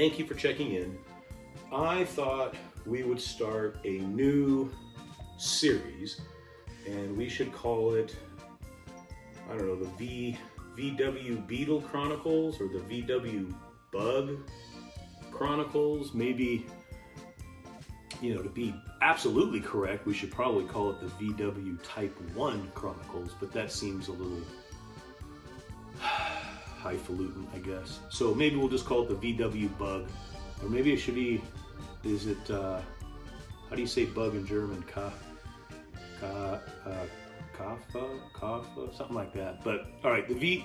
Thank you for checking in. I thought we would start a new series, and we should call it, I don't know, the VW Beetle Chronicles or the VW Bug Chronicles. Maybe, to be absolutely correct, we should probably call it the VW Type 1 Chronicles, but that seems a little highfalutin, I guess. So maybe we'll just call it the VW Bug, or maybe it should be, how do you say bug in German? Kaffa, something like that. But all right, the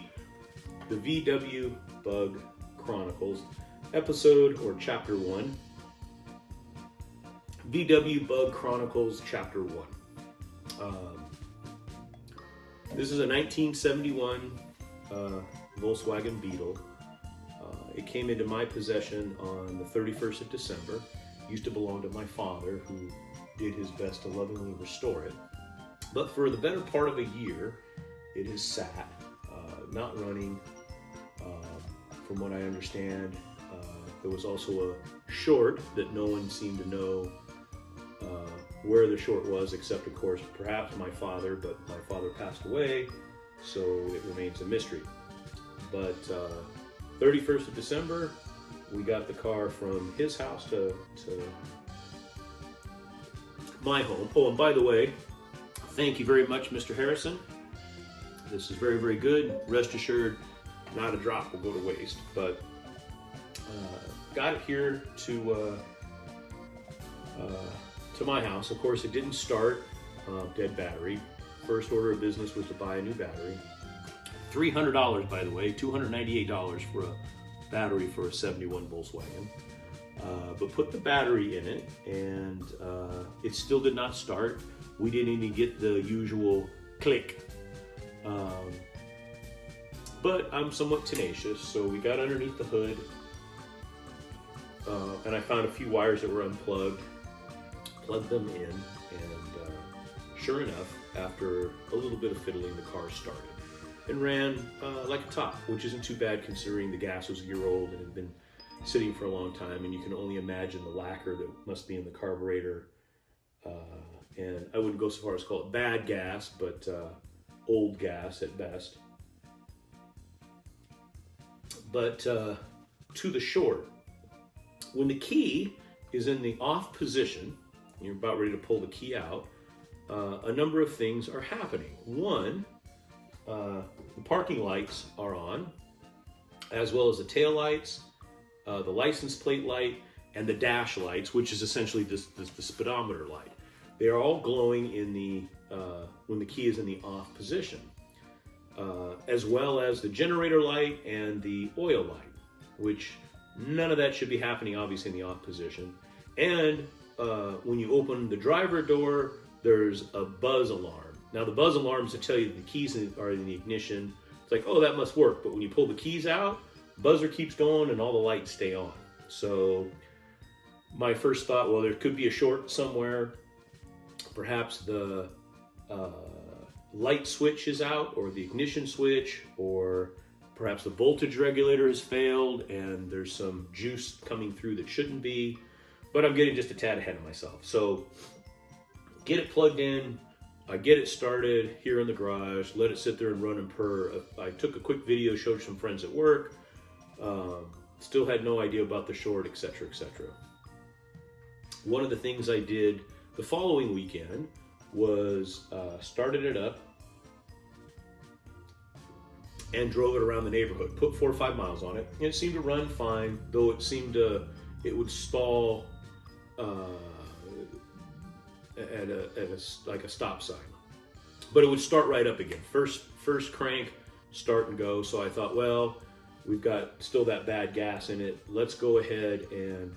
VW Bug Chronicles, episode or chapter 1. VW Bug Chronicles chapter 1. This is a 1971 Volkswagen Beetle. It came into my possession on the 31st of December. Used to belong to my father, who did his best to lovingly restore it. But for the better part of a year, it has sat, not running. From what I understand, there was also a short that no one seemed to know where the short was, except, of course, perhaps my father, but my father passed away, so it remains a mystery. But 31st of December, we got the car from his house to my home. Oh, and by the way, thank you very much, Mr. Harrison. This is very, very good. Rest assured, not a drop will go to waste. But got it here to my house. Of course, it didn't start. Dead battery. First order of business was to buy a new battery. $300, by the way, $298 for a battery for a 71 Volkswagen. But put the battery in it, and it still did not start. We didn't even get the usual click. But I'm somewhat tenacious, so we got underneath the hood, and I found a few wires that were unplugged, plugged them in, and sure enough, after a little bit of fiddling, the car started and ran like a top, which isn't too bad considering the gas was a year old and had been sitting for a long time, and you can only imagine the lacquer that must be in the carburetor. And I wouldn't go so far as to call it bad gas, but old gas at best. But to the short, when the key is in the off position, you're about ready to pull the key out, a number of things are happening. One, the parking lights are on, as well as the tail lights, the license plate light, and the dash lights, which is essentially the speedometer light. They are all glowing in the when the key is in the off position, as well as the generator light and the oil light, which none of that should be happening, obviously, in the off position. And when you open the driver door, there's a buzz alarm. Now, the buzz alarm is to tell you that the keys are in the ignition. It's like, oh, that must work. But when you pull the keys out, buzzer keeps going and all the lights stay on. So my first thought, well, there could be a short somewhere. Perhaps the light switch is out, or the ignition switch, or perhaps the voltage regulator has failed and there's some juice coming through that shouldn't be. But I'm getting just a tad ahead of myself. So get it plugged in. I get it started here in the garage, let it sit there and run and purr. I took a quick video, showed some friends at work. Still had no idea about the short, etc., etc. One of the things I did the following weekend was started it up and drove it around the neighborhood. Put 4 or 5 miles on it, and it seemed to run fine, though it would stall at a stop sign, but it would start right up again. First crank, start and go. So I thought, well, we've got still that bad gas in it. Let's go ahead and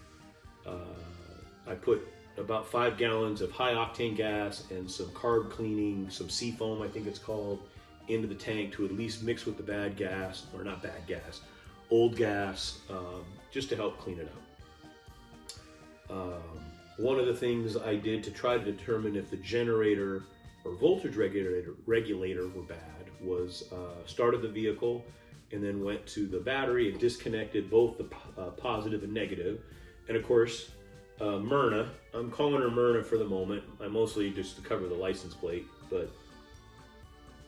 I put about 5 gallons of high octane gas and some carb cleaning, some seafoam, I think it's called, into the tank to at least mix with the bad gas, or not bad gas, old gas, just to help clean it up. One of the things I did to try to determine if the generator or voltage regulator were bad was started the vehicle, and then went to the battery and disconnected both the positive and negative. And of course, Myrna, I'm calling her Myrna for the moment. I mostly just to cover the license plate, but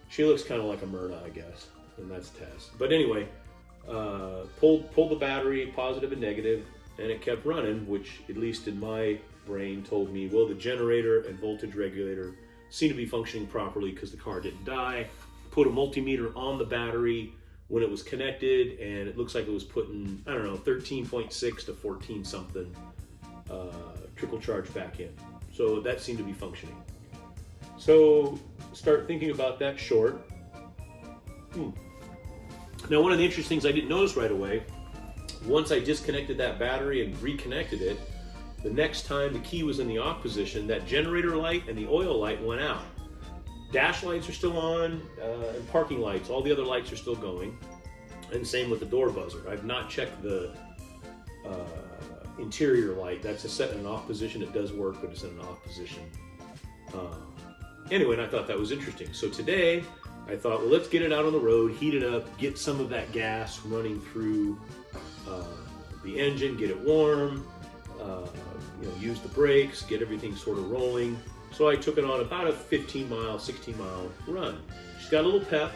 she looks kind of like a Myrna, I guess, and that's Tess. But anyway, pulled the battery, positive and negative, and it kept running, which at least in my brain told me, well, the generator and voltage regulator seem to be functioning properly because the car didn't die. Put a multimeter on the battery when it was connected, and it looks like it was putting, I don't know, 13.6 to 14 something trickle charge back in. So that seemed to be functioning. So start thinking about that short. Now, one of the interesting things I didn't notice right away, once I disconnected that battery and reconnected it, the next time the key was in the off position, that generator light and the oil light went out. Dash lights are still on, and parking lights, all the other lights are still going. And same with the door buzzer. I've not checked the interior light. That's set in an off position. It does work, but it's in an off position. Anyway, and I thought that was interesting. So today, I thought, well, let's get it out on the road, heat it up, get some of that gas running through the engine, get it warm, use the brakes, get everything sort of rolling. So I took it on about a 15-mile, 16-mile run. She's got a little pep,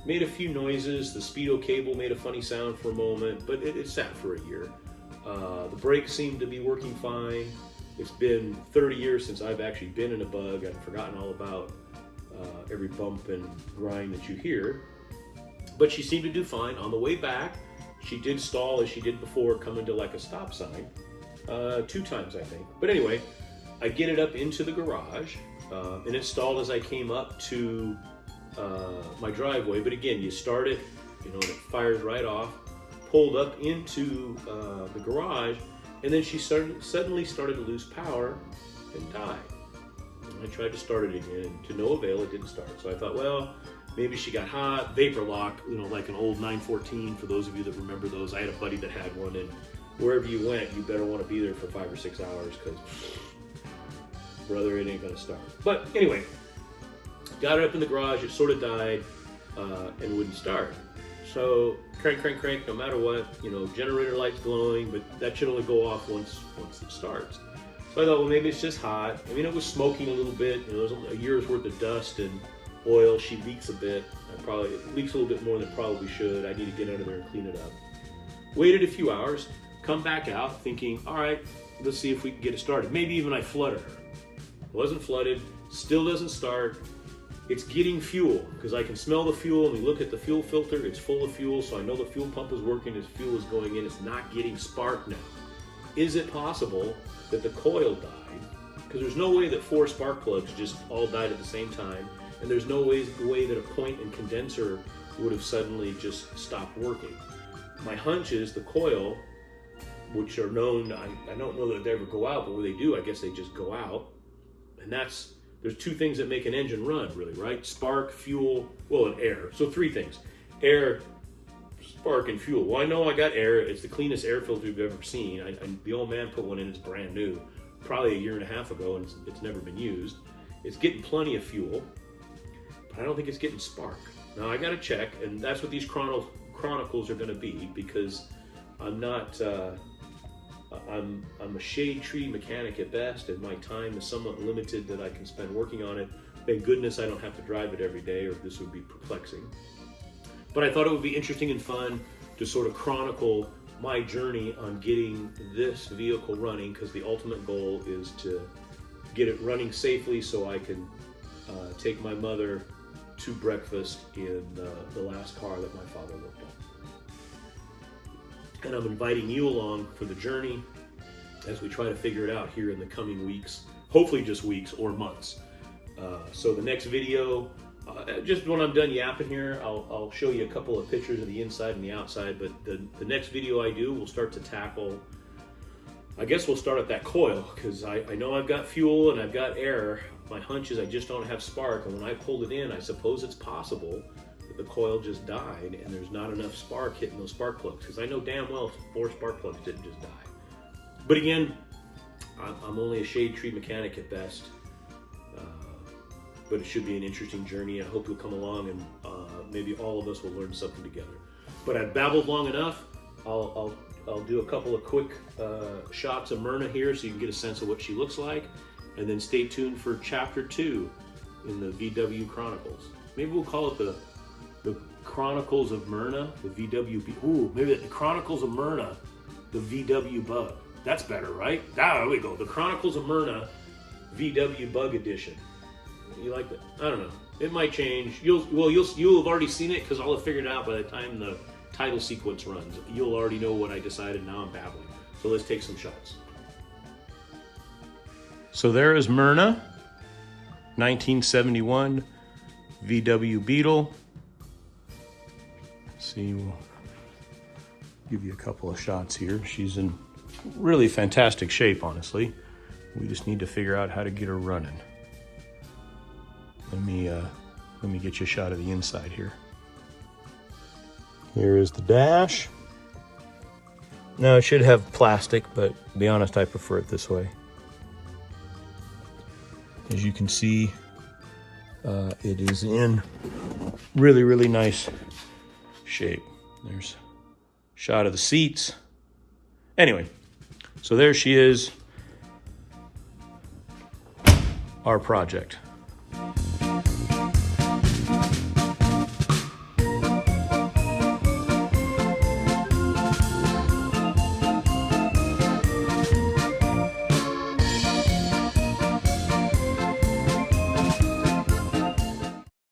made a few noises. The speedo cable made a funny sound for a moment, but it sat for a year. The brakes seemed to be working fine. It's been 30 years since I've actually been in a Bug. I've forgotten all about every bump and grind that you hear. But she seemed to do fine. On the way back, she did stall as she did before, coming to like a stop sign. 2 times, I think. But anyway, I get it up into the garage, and it stalled as I came up to my driveway. But again, you start it, and it fires right off. Pulled up into the garage, and then she suddenly started to lose power and died. And I tried to start it again, and to no avail, it didn't start. So I thought, well, maybe she got hot, vapor lock, like an old 914, for those of you that remember those. I had a buddy that had one, and wherever you went, you better want to be there for 5 or 6 hours, because, brother, it ain't gonna start. But anyway, got it up in the garage, it sort of died, and wouldn't start. So crank, no matter what, generator light's glowing, but that should only go off once it starts. So I thought, well, maybe it's just hot. I mean, it was smoking a little bit. There was a year's worth of dust and oil. She leaks a bit. It leaks a little bit more than it probably should. I need to get under there and clean it up. Waited a few hours, come back out thinking, all right, let's see if we can get it started. Maybe even I flooded her. Wasn't flooded, still doesn't start. It's getting fuel, because I can smell the fuel, and we look at the fuel filter, it's full of fuel, so I know the fuel pump is working, as fuel is going in, it's not getting spark now. Is it possible that the coil died? Because there's no way that 4 spark plugs just all died at the same time, and there's no way that a point and condenser would have suddenly just stopped working. My hunch is the coil, which are known, I don't know that they ever go out, but when they do, I guess they just go out, and there's 2 things that make an engine run, really, right? Spark, fuel, and air. So 3 things. Air, spark, and fuel. Well, I know I got air. It's the cleanest air filter you've ever seen. The old man put one in, it's brand new, probably a year and a half ago, and it's never been used. It's getting plenty of fuel, but I don't think it's getting spark. Now, I got to check, and that's what these Chronicles are going to be, because I'm not... I'm a shade tree mechanic at best, and my time is somewhat limited that I can spend working on it. Thank goodness I don't have to drive it every day, or this would be perplexing. But I thought it would be interesting and fun to sort of chronicle my journey on getting this vehicle running, because the ultimate goal is to get it running safely so I can take my mother to breakfast in the last car that my father worked on. And I'm inviting you along for the journey as we try to figure it out here in the coming weeks, hopefully just weeks or months. So the next video, just when I'm done yapping here, I'll show you a couple of pictures of the inside and the outside, but the next video I do, we'll start to tackle, I guess we'll start at that coil, because I know I've got fuel and I've got air. My hunch is I just don't have spark, and when I pulled it in, I suppose it's possible the coil just died and there's not enough spark hitting those spark plugs, because I know damn well 4 spark plugs didn't just die. But again, I'm only a shade tree mechanic at best. but it should be an interesting journey. I hope you'll come along, and maybe all of us will learn something together. But I've babbled long enough. I'll do a couple of quick shots of Myrna here so you can get a sense of what she looks like, and then stay tuned for chapter 2 in the VW Chronicles. Maybe we'll call it the Chronicles of Myrna, the VW Beetle. Ooh, maybe the Chronicles of Myrna, the VW Bug. That's better, right? There we go. The Chronicles of Myrna, VW Bug Edition. You like that? I don't know. It might change. You'll have already seen it because I'll have figured it out by the time the title sequence runs. You'll already know what I decided. Now I'm babbling. So let's take some shots. So there is Myrna, 1971 VW Beetle. See, we'll give you a couple of shots here. She's in really fantastic shape, honestly. We just need to figure out how to get her running. Let me get you a shot of the inside here. Here is the dash. Now it should have plastic, but to be honest, I prefer it this way. As you can see, it is in really, really nice shape. There's a shot of the seats. Anyway, so there she is, our project.